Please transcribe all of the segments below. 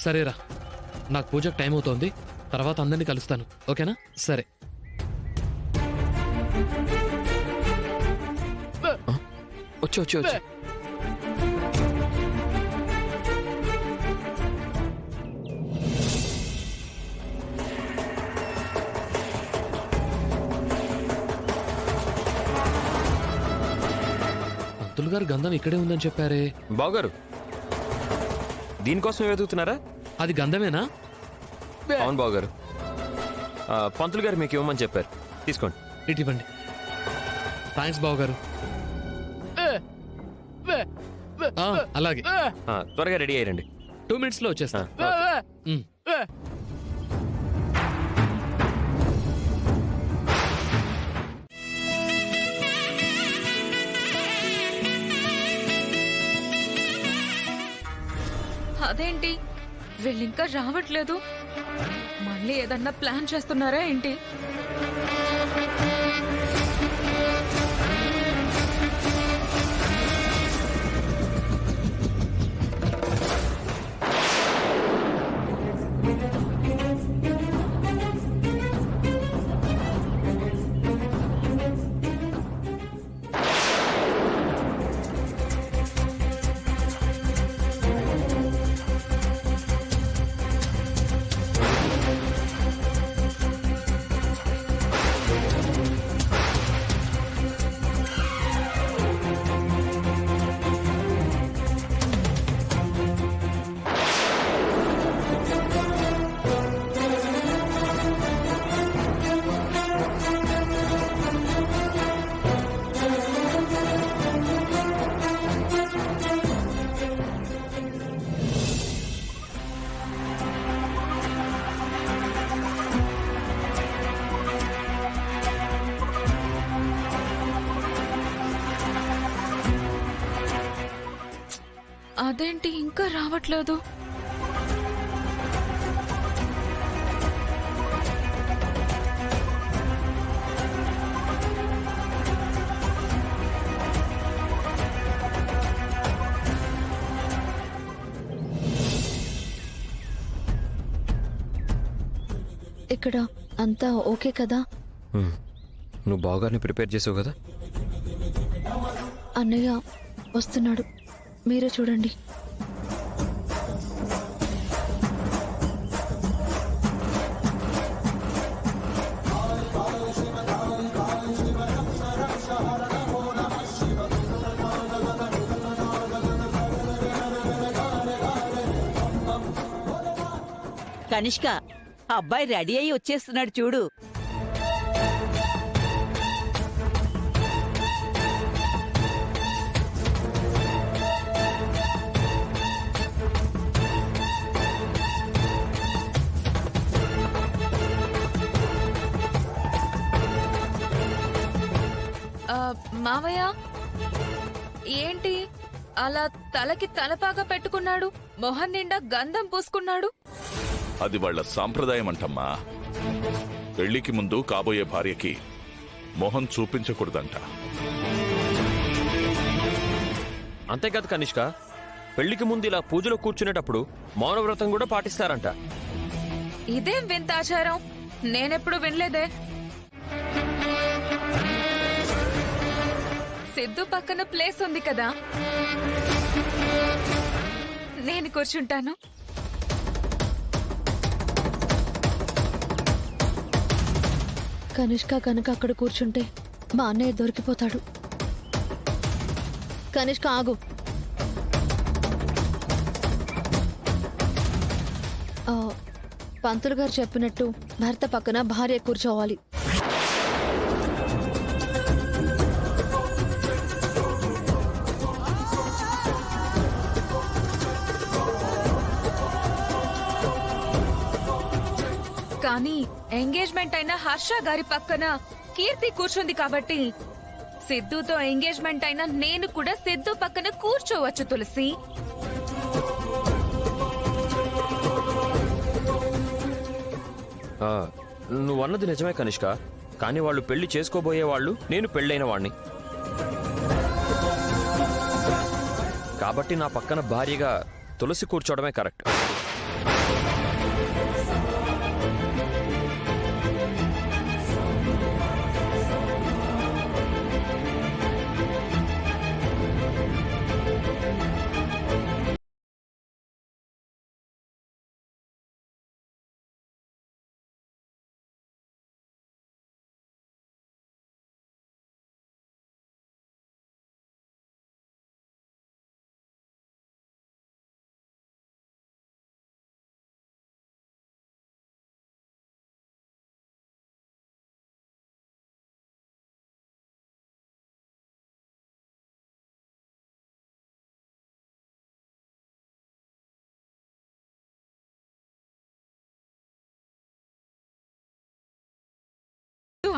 సరేరా, నాకు పూజకు టైం అవుతోంది, తర్వాత అందరినీ కలుస్తాను. ఓకేనా? సరే. వచ్చి వచ్చి వచ్చి పంతులు గారు గంధం ఇక్కడే ఉందని చెప్పారే. బావగారు, దీనికోసం వెతుకుతున్నారా? అది గంధమేనా? అవును బావగారు, పంతులు గారు మీకు ఇవ్వమని చెప్పారు, తీసుకోండి. ఇటు ఇవ్వండి. థ్యాంక్స్ బావగారు. అలాగే, త్వరగా రెడీ అయ్యండి. 2 minutes లో వచ్చేస్తా. అదేంటి వీళ్ళింకా రావట్లేదు? మళ్ళీ ఏదన్నా ప్లాన్ చేస్తున్నారా ఏంటి? అదేంటి ఇంకా రావట్లేదు? ఇక్కడ అంతా ఓకే కదా? నువ్వు బావగారిని ప్రిపేర్ చేసావు కదా? అన్నయ్య వస్తున్నాడు, మీరే చూడండి. కనిష్క, అబ్బాయి రెడీ అయ్యి వచ్చేస్తున్నాడు చూడు. మావయ్య ఏంటి అలా తలకి తలపాగా పెట్టుకున్నాడు? మొహం నిండా గంధం పూసుకున్నాడు. అది వాళ్ళ సాంప్రదాయం అంటమ్మా. పెళ్లికి ముందు కాబోయే భార్యకి మొహం చూపించకూడదంట. అంతేకాదు కనిష్క, పెళ్లికి ముందు ఇలా పూజలో కూర్చునేటప్పుడు మౌనవ్రతం కూడా పాటిస్తారంట. ఇదేం వింత ఆచారం, నేనెప్పుడు వినలేదే. సిద్ధు పక్కన ప్లేస్ ఉంది కదా, నేను కూర్చుంటాను. కనిష్క కనుక అక్కడ కూర్చుంటే మా అన్నయ్య దొరికిపోతాడు. కనిష్క ఆగు. పంతులు గారు చెప్పినట్టు భర్త పక్కన భార్య కూర్చోవాలి. కానీ ఎంగేజ్మెంట్ అయిన హర్ష గారి పక్కన కీర్తి కూర్చుంది కాబట్టి సిద్ధుతో ఎంగేజ్మెంట్ అయిన నేను కూడా సిద్ధు పక్కన కూర్చోవచ్చు తులసి. నువ్వన్నది నిజమే కనిష్క, కానీ వాళ్ళు పెళ్లి చేసుకోబోయే వాళ్ళు, నేను పెళ్ళైన వాణ్ణి కాబట్టి నా పక్కన భార్యగా తులసి కూర్చోవడమే కరెక్ట్.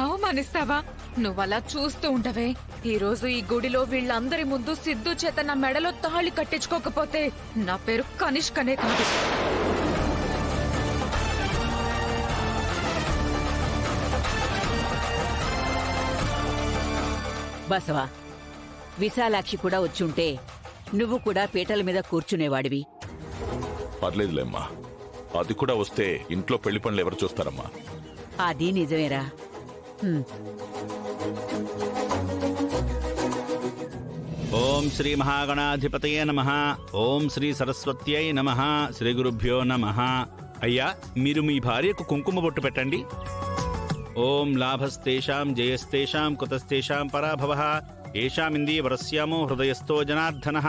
అవమానిస్తావా? నువ్వలా చూస్తూ ఉండవే. ఈ రోజు ఈ గుడిలో వీళ్ళందరి ముందు సిద్ధు చేత నా మెడలో తాళి కట్టించుకోకపోతే నా పేరు కనిష్కనే కాదు. బసవా, విశాలాక్షి కూడా వచ్చుంటే నువ్వు కూడా పీటల మీద కూర్చునేవాడివి. పర్లేదులేమ్మా, అది కూడా వస్తే ఇంట్లో పెళ్లి పనులు ఎవరు చూస్తారమ్మా? అది నిజమేరా. హ్మ్. ఓం శ్రీ మహాగణాధిపతయే నమః. ఓం శ్రీ సరస్వత్యై నమః. శ్రీ గురుభ్యో నమః. అయ్యా, మీరు మీ భార్యకు కుంకుమ బొట్టు పెట్టండి. ఓం లాభస్తేషాం జయస్తేషాం కుతస్తేషాం పరాభవః. ఏషామిందీవరస్యామో హృదయస్థో జనార్దనః.